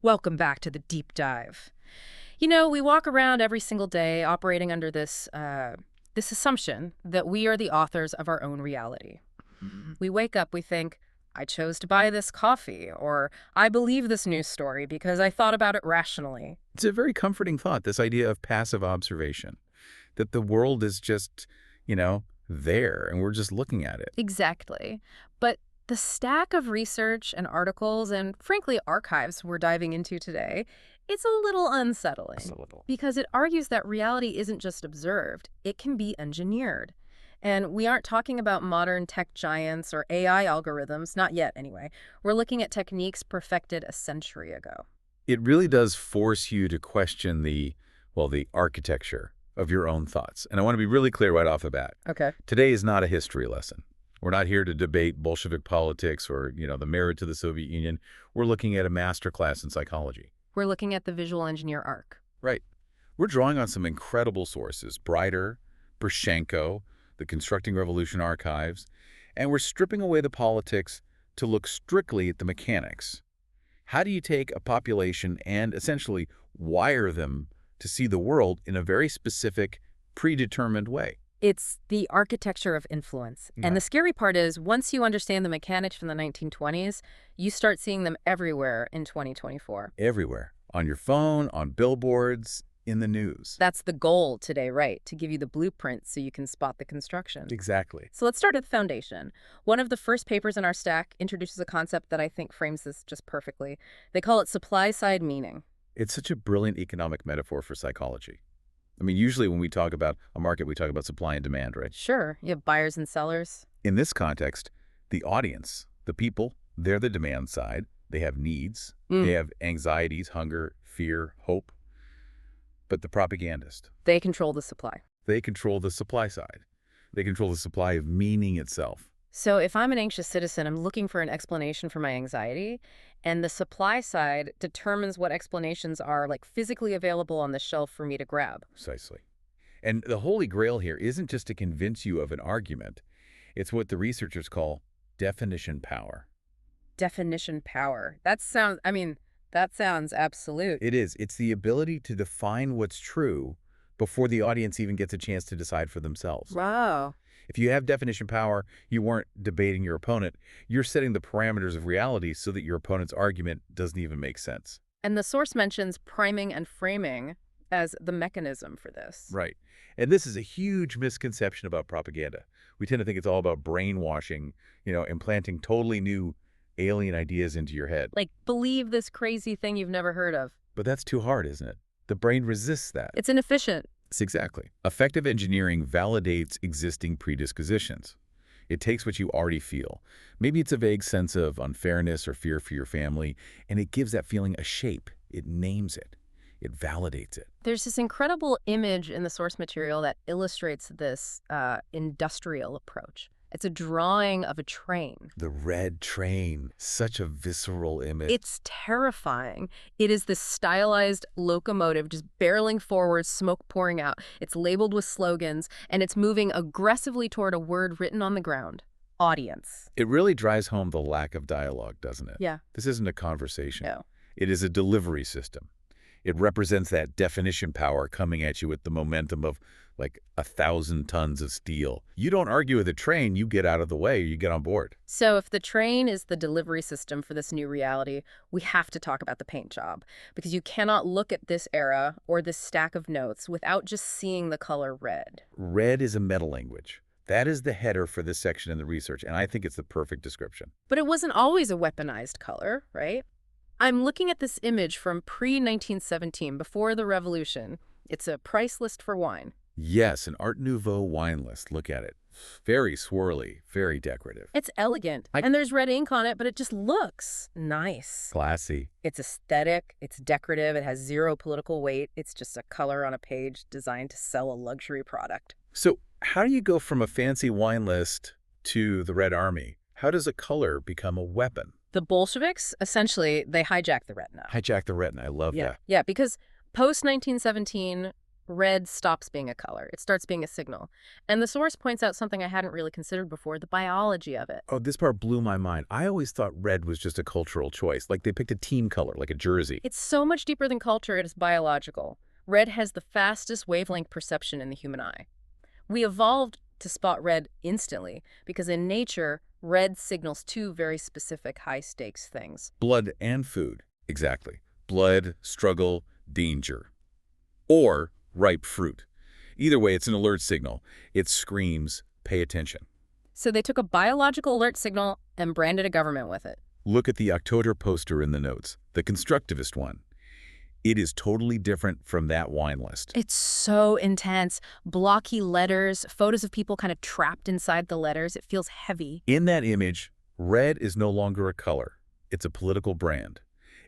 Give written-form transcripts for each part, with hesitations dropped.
Welcome back to the deep dive. We walk around every single day operating under this assumption that we are the authors of our own reality. We wake up, we think, I chose to buy this coffee, or I believe this news story because I thought about it rationally. It's a very comforting thought, this idea of passive observation, that the world is just, there, and we're just looking at it. Exactly. But the stack of research and articles and, frankly, archives we're diving into today, it's a little unsettling. Just a little. Because it argues that reality isn't just observed, it can be engineered. And we aren't talking about modern tech giants or AI algorithms, not yet anyway. We're looking at techniques perfected a century ago. It really does force you to question the architecture of your own thoughts. And I want to be really clear right off the bat. Okay. Today is not a history lesson. We're not here to debate Bolshevik politics or, the merit to the Soviet Union. We're looking at a masterclass in psychology. We're looking at the visual engineer arc. Right. We're drawing on some incredible sources, Brighter, Bershenko, the Constructing Revolution archives, and we're stripping away the politics to look strictly at the mechanics. How do you take a population and essentially wire them to see the world in a very specific, predetermined way? It's the architecture of influence. Yeah. And the scary part is, once you understand the mechanics from the 1920s, you start seeing them everywhere in 2024. Everywhere. On your phone, on billboards, in the news. That's the goal today, right? To give you the blueprint so you can spot the construction. Exactly. So let's start at the foundation. One of the first papers in our stack introduces a concept that I think frames this just perfectly. They call it supply-side meaning. It's such a brilliant economic metaphor for psychology. I mean, usually when we talk about a market, we talk about supply and demand, right? Sure, you have buyers and sellers. In this context, the audience, the people, they're the demand side. They have needs. They have anxieties, hunger, fear, hope. But the propagandist, They control the supply. they control the supply side. They control the supply of meaning itself. So if I'm an anxious citizen, I'm looking for an explanation for my anxiety, and the supply side determines what explanations are physically available on the shelf for me to grab. Precisely. And the holy grail here isn't just to convince you of an argument. It's what the researchers call definition power. Definition power. That sounds absolute. It is. It's the ability to define what's true before the audience even gets a chance to decide for themselves. Wow. If you have definition power, you weren't debating your opponent. You're setting the parameters of reality so that your opponent's argument doesn't even make sense. And the source mentions priming and framing as the mechanism for this. Right. And this is a huge misconception about propaganda. We tend to think it's all about brainwashing, implanting totally new alien ideas into your head. Believe this crazy thing you've never heard of. But that's too hard, isn't it? The brain resists that. It's inefficient. It's exactly. Effective engineering validates existing predispositions. It takes what you already feel. Maybe it's a vague sense of unfairness or fear for your family, and it gives that feeling a shape. It names it. It validates it. There's this incredible image in the source material that illustrates this industrial approach. It's a drawing of a train. The red train. Such a visceral image. It's terrifying. It is this stylized locomotive just barreling forward, smoke pouring out. It's labeled with slogans, and it's moving aggressively toward a word written on the ground. Audience. It really drives home the lack of dialogue, doesn't it? Yeah. This isn't a conversation. No. It is a delivery system. It represents that definition power coming at you with the momentum of 1,000 tons of steel. You don't argue with a train, you get out of the way, you get on board. So if the train is the delivery system for this new reality, we have to talk about the paint job, because you cannot look at this era or this stack of notes without just seeing the color red. Red is a meta language. That is the header for this section in the research, and I think it's the perfect description. But it wasn't always a weaponized color, right? I'm looking at this image from pre-1917, before the revolution. It's a price list for wine. Yes, an Art Nouveau wine list. Look at it. Very swirly, very decorative. It's elegant, and there's red ink on it, but it just looks nice. Classy. It's aesthetic, it's decorative, it has zero political weight. It's just a color on a page designed to sell a luxury product. So how do you go from a fancy wine list to the Red Army? How does a color become a weapon? The Bolsheviks, essentially, they hijacked the retina. Hijack the retina. I love that. Yeah, because post-1917, red stops being a color. It starts being a signal. And the source points out something I hadn't really considered before, the biology of it. Oh, this part blew my mind. I always thought red was just a cultural choice, like they picked a team color, like a jersey. It's so much deeper than culture, it is biological. Red has the fastest wavelength perception in the human eye. We evolved to spot red instantly because in nature, red signals two very specific high-stakes things. Blood and food. Exactly. Blood, struggle, danger. Or ripe fruit. Either way, it's an alert signal. It screams, pay attention. So they took a biological alert signal and branded a government with it. Look at the October poster in the notes, the constructivist one. It is totally different from that wine list. It's so intense. Blocky letters, photos of people kind of trapped inside the letters. It feels heavy. In that image, red is no longer a color. It's a political brand.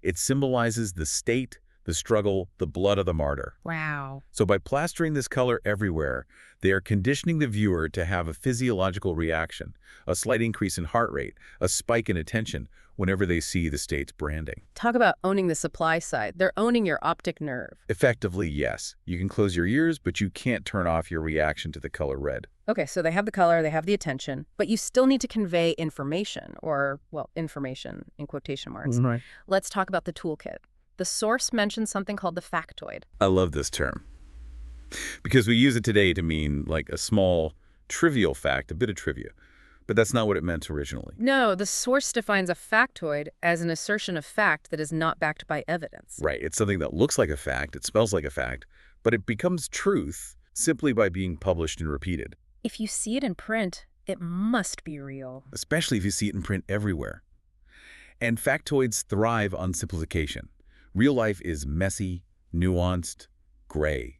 It symbolizes the state, the struggle, the blood of the martyr. Wow. So by plastering this color everywhere, they are conditioning the viewer to have a physiological reaction, a slight increase in heart rate, a spike in attention whenever they see the state's branding. Talk about owning the supply side. They're owning your optic nerve. Effectively, yes. You can close your ears, but you can't turn off your reaction to the color red. Okay, so they have the color, they have the attention, but you still need to convey information, or, well, information in quotation marks. Right. Let's talk about the toolkit. The source mentions something called the factoid. I love this term because we use it today to mean like a small, trivial fact, a bit of trivia. But that's not what it meant originally. No, the source defines a factoid as an assertion of fact that is not backed by evidence. Right. It's something that looks like a fact, it smells like a fact, but it becomes truth simply by being published and repeated. If you see it in print, it must be real. Especially if you see it in print everywhere. And factoids thrive on simplification. Real life is messy, nuanced, gray.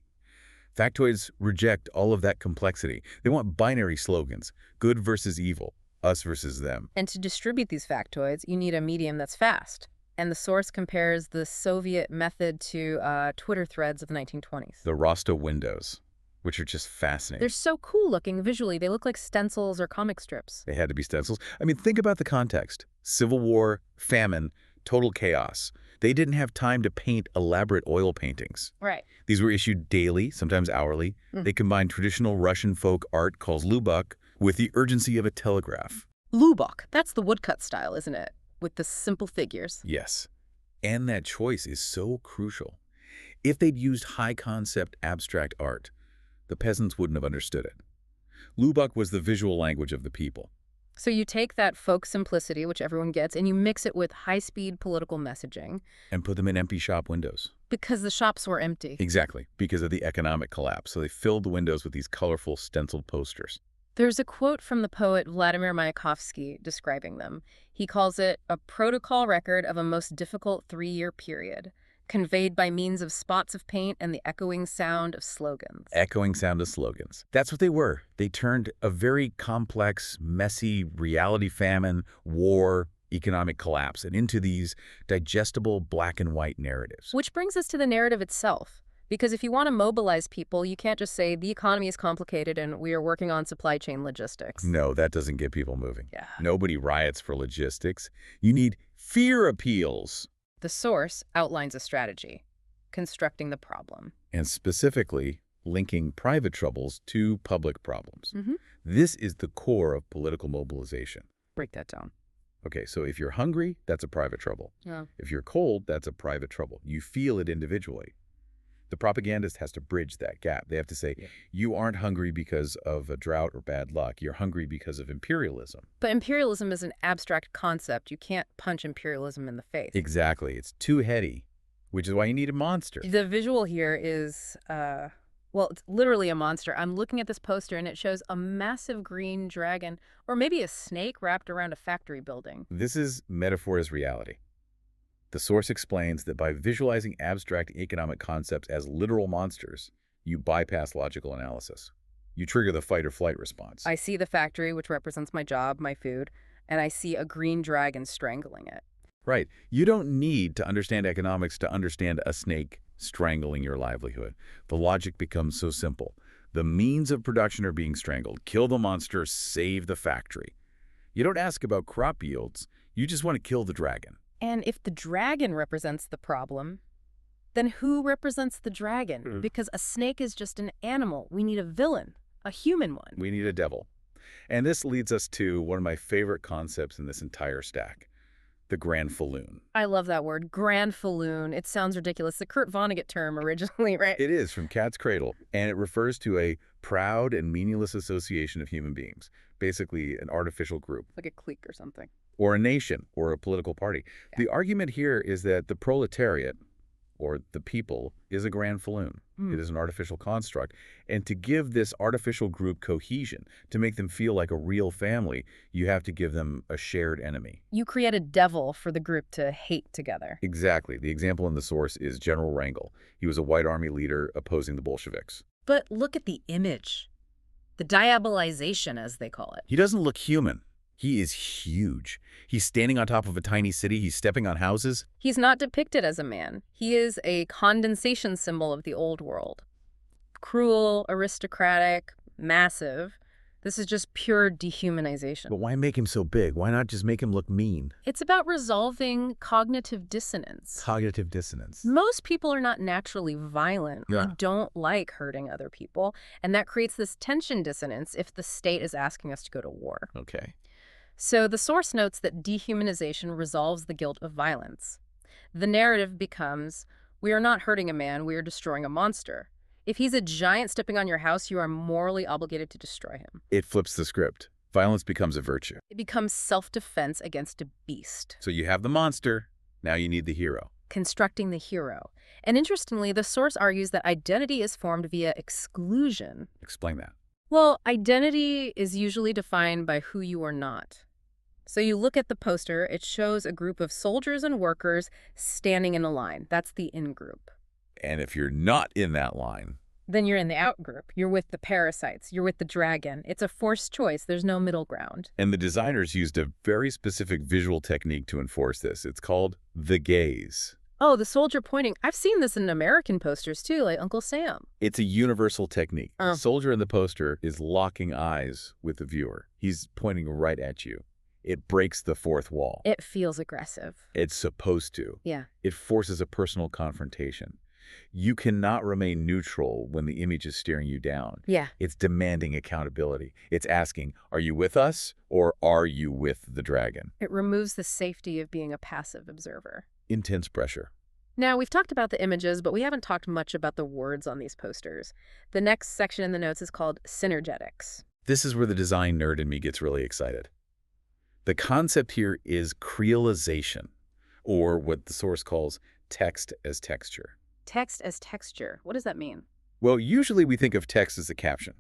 Factoids reject all of that complexity. They want binary slogans, good versus evil, us versus them. And to distribute these factoids, you need a medium that's fast. And the source compares the Soviet method to Twitter threads of the 1920s. The Rasta windows, which are just fascinating. They're so cool looking visually. They look like stencils or comic strips. They had to be stencils. I mean, think about the context. Civil war, famine, total chaos. They didn't have time to paint elaborate oil paintings. Right. These were issued daily, sometimes hourly. They combined traditional Russian folk art called lubok with the urgency of a telegraph. Lubok, that's the woodcut style, isn't it? With the simple figures. Yes. And that choice is so crucial. If they'd used high-concept abstract art, the peasants wouldn't have understood it. Lubok was the visual language of the people. So you take that folk simplicity, which everyone gets, and you mix it with high-speed political messaging. And put them in empty shop windows. Because the shops were empty. Exactly, because of the economic collapse. So they filled the windows with these colorful stenciled posters. There's a quote from the poet Vladimir Mayakovsky describing them. He calls it a protocol record of a most difficult 3-year period, conveyed by means of spots of paint and the echoing sound of slogans. Echoing sound of slogans. That's what they were. They turned a very complex, messy reality famine, war, economic collapse, and into these digestible black and white narratives. Which brings us to the narrative itself. Because if you want to mobilize people, you can't just say the economy is complicated and we are working on supply chain logistics. No, that doesn't get people moving. Yeah. Nobody riots for logistics. You need fear appeals. The source outlines a strategy, constructing the problem. And specifically, linking private troubles to public problems. This is the core of political mobilization. Break that down. Okay, so if you're hungry, that's a private trouble. Yeah. If you're cold, that's a private trouble. You feel it individually. The propagandist has to bridge that gap. They have to say, you aren't hungry because of a drought or bad luck. You're hungry because of imperialism. But imperialism is an abstract concept. You can't punch imperialism in the face. Exactly. It's too heady, which is why you need a monster. The visual here is, well, it's literally a monster. I'm looking at this poster and it shows a massive green dragon, or maybe a snake wrapped around a factory building. This is metaphor as reality. The source explains that by visualizing abstract economic concepts as literal monsters, you bypass logical analysis. You trigger the fight or flight response. I see the factory, which represents my job, my food, and I see a green dragon strangling it. Right. You don't need to understand economics to understand a snake strangling your livelihood. The logic becomes so simple. The means of production are being strangled. Kill the monster, save the factory. You don't ask about crop yields. You just want to kill the dragon. And if the dragon represents the problem, Then who represents the dragon? Because a snake is just an animal. We need a villain, a human one. We need a devil. And this leads us to one of my favorite concepts in this entire stack, the Granfalloon. I love that word, Granfalloon. It sounds ridiculous. The Kurt Vonnegut term originally, right? It is from Cat's Cradle, and it refers to a proud and meaningless association of human beings, basically an artificial group. Like a clique or something. Or a nation, or a political party. Yeah. The argument here is that the proletariat, or the people, is a Granfalloon. It is an artificial construct. And to give this artificial group cohesion, to make them feel like a real family, you have to give them a shared enemy. You create a devil for the group to hate together. Exactly. The example in the source is General Wrangel. He was a white army leader opposing the Bolsheviks. But look at the image. The diabolization, as they call it. He doesn't look human. He is huge. He's standing on top of a tiny city. He's stepping on houses. He's not depicted as a man. He is a condensation symbol of the old world. Cruel, aristocratic, massive. This is just pure dehumanization. But why make him so big? Why not just make him look mean? It's about resolving cognitive dissonance. Cognitive dissonance. Most people are not naturally violent. Yeah. We don't like hurting other people. And that creates this tension dissonance if the state is asking us to go to war. Okay. So the source notes that dehumanization resolves the guilt of violence. The narrative becomes, we are not hurting a man, we are destroying a monster. If he's a giant stepping on your house, you are morally obligated to destroy him. It flips the script. Violence becomes a virtue. It becomes self-defense against a beast. So you have the monster, now you need the hero. Constructing the hero. And interestingly, the source argues that identity is formed via exclusion. Explain that. Well, identity is usually defined by who you are not. So you look at the poster, it shows a group of soldiers and workers standing in a line. That's the in-group. And if you're not in that line, Then you're in the out-group. You're with the parasites. You're with the dragon. It's a forced choice. There's no middle ground. and the designers used a very specific visual technique to enforce this. It's called the gaze. Oh, the soldier pointing. I've seen this in American posters too, like Uncle Sam. It's a universal technique. Oh. The soldier in the poster is locking eyes with the viewer. He's pointing right at you. It breaks the fourth wall. It feels aggressive. It's supposed to. Yeah. It forces a personal confrontation. You cannot remain neutral when the image is staring you down. Yeah. It's demanding accountability. It's asking, are you with us or are you with the dragon? It removes the safety of being a passive observer. Intense pressure. Now, we've talked about the images, but we haven't talked much about the words on these posters. The next section in the notes is called Synergetics. This is where the design nerd in me gets really excited. The concept here is creolization, or what the source calls text as texture. Text as texture. What does that mean? Well, usually we think of text as a caption.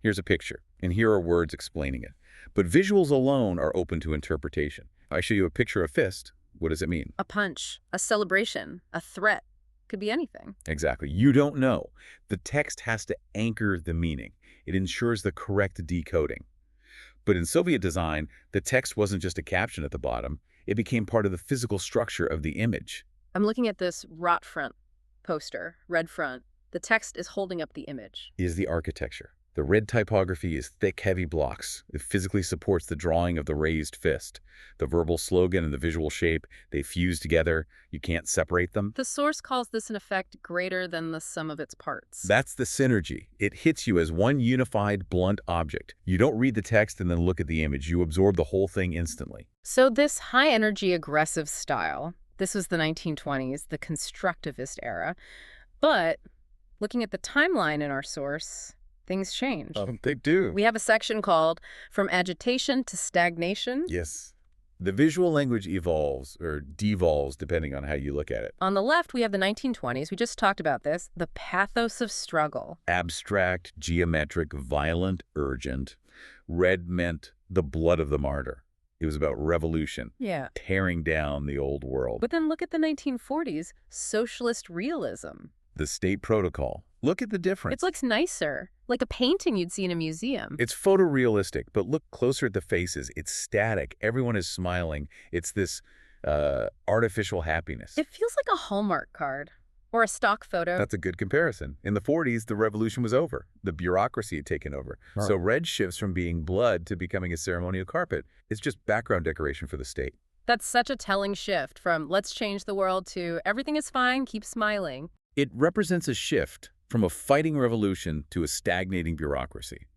Here's a picture, and here are words explaining it. But visuals alone are open to interpretation. If I show you a picture of fist, what does it mean? A punch, a celebration, a threat. Could be anything. Exactly. You don't know. The text has to anchor the meaning. It ensures the correct decoding. But in Soviet design, the text wasn't just a caption at the bottom. It became part of the physical structure of the image. I'm looking at this rot front poster, red front. The text is holding up the image. Is the architecture. The red typography is thick, heavy blocks. It physically supports the drawing of the raised fist. The verbal slogan and the visual shape, they fuse together. You can't separate them. The source calls this an effect greater than the sum of its parts. That's the synergy. It hits you as one unified, blunt object. You don't read the text and then look at the image. You absorb the whole thing instantly. So this high-energy, aggressive style, this was the 1920s, the constructivist era. But looking at the timeline in our source, things change. They do. We have a section called From Agitation to Stagnation. Yes. The visual language evolves, or devolves, depending on how you look at it. On the left, we have the 1920s. We just talked about this. The pathos of struggle. Abstract, geometric, violent, urgent. Red meant the blood of the martyr. It was about revolution, Yeah. tearing down the old world. But then look at the 1940s, socialist realism. The state protocol. Look at the difference. It looks nicer, like a painting you'd see in a museum. It's photorealistic, but look closer at the faces. It's static. Everyone is smiling. It's this artificial happiness. It feels like a Hallmark card or a stock photo. That's a good comparison. In the 40s, the revolution was over. The bureaucracy had taken over. Right. So red shifts from being blood to becoming a ceremonial carpet. It's just background decoration for the state. That's such a telling shift from let's change the world to everything is fine, keep smiling. It represents a shift from a fighting revolution to a stagnating bureaucracy.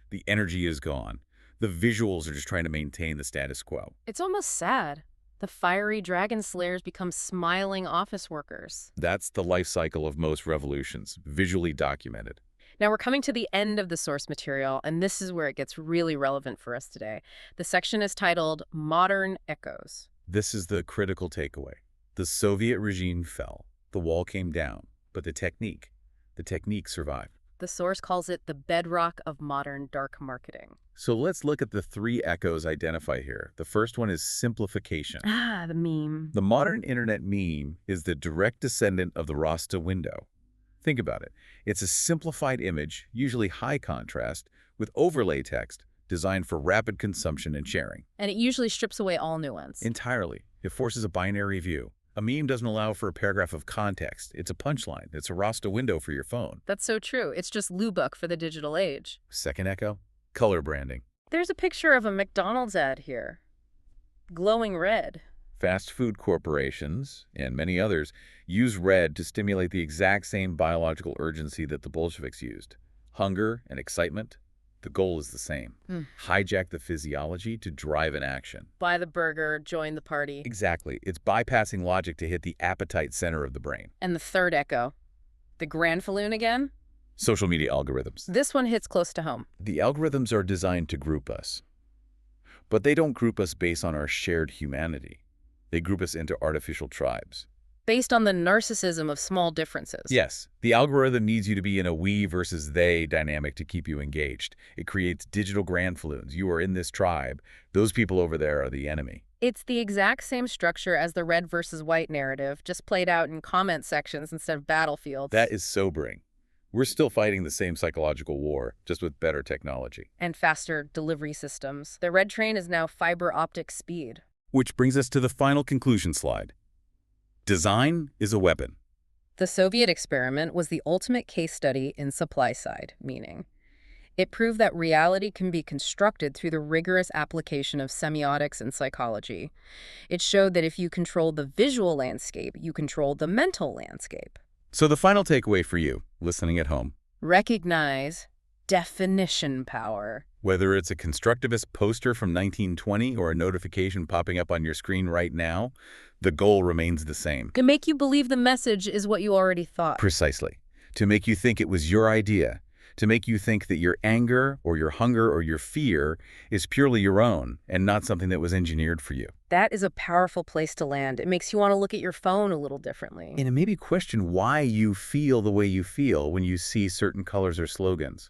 The energy is gone. The visuals are just trying to maintain the status quo. It's almost sad. The fiery dragon slayers become smiling office workers. That's the life cycle of most revolutions, visually documented. Now we're coming to the end of the source material, and this is where it gets really relevant for us today. The section is titled Modern Echoes. This is the critical takeaway. The Soviet regime fell. The wall came down. But the technique survived. The source calls it the bedrock of modern dark marketing. So let's look at the 3 echoes identified here. The first one is simplification. Ah, the meme. The modern internet meme is the direct descendant of the Rasta window. Think about it. It's a simplified image, usually high contrast, with overlay text designed for rapid consumption and sharing. And it usually strips away all nuance. Entirely. It forces a binary view. A meme doesn't allow for a paragraph of context. It's a punchline. It's a Rasta window for your phone. That's so true. It's just Lubbock for the digital age. Second echo, color branding. There's a picture of a McDonald's ad here. Glowing red. Fast food corporations, and many others, use red to stimulate the exact same biological urgency that the Bolsheviks used. Hunger and excitement. The goal is the same. Hijack the physiology to drive an action. Buy the burger, join the party. Exactly. It's bypassing logic to hit the appetite center of the brain. And the third echo. The Granfalloon again? Social media algorithms. This one hits close to home. The algorithms are designed to group us. But they don't group us based on our shared humanity. They group us into artificial tribes. Based on the narcissism of small differences. Yes, the algorithm needs you to be in a we versus they dynamic to keep you engaged. It creates digital Granfalloons. You are in this tribe. Those people over there are the enemy. It's the exact same structure as the red versus white narrative, just played out in comment sections instead of battlefields. That is sobering. We're still fighting the same psychological war, just with better technology. And faster delivery systems. The red train is now fiber optic speed. Which brings us to the final conclusion slide. Design is a weapon. The Soviet experiment was the ultimate case study in supply-side meaning. It proved that reality can be constructed through the rigorous application of semiotics and psychology. It showed that if you control the visual landscape, you control the mental landscape. So the final takeaway for you, listening at home. Recognize definition power. Whether it's a constructivist poster from 1920 or a notification popping up on your screen right now, the goal remains the same. To make you believe the message is what you already thought. Precisely. To make you think it was your idea. To make you think that your anger or your hunger or your fear is purely your own and not something that was engineered for you. That is a powerful place to land. It makes you want to look at your phone a little differently. And it made me question why you feel the way you feel when you see certain colors or slogans.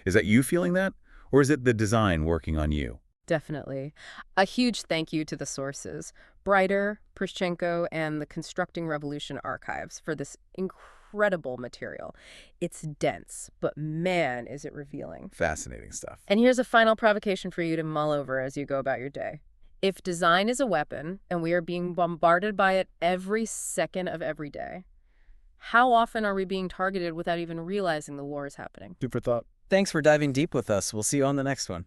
Is that you feeling that? Or is it the design working on you? Definitely. A huge thank you to the sources, Brighter, Prishenko, and the Constructing Revolution archives for this incredible material. It's dense, but man, is it revealing. Fascinating stuff. And here's a final provocation for you to mull over as you go about your day. If design is a weapon, and we are being bombarded by it every second of every day, how often are we being targeted without even realizing the war is happening? Super thought. Thanks for diving deep with us. We'll see you on the next one.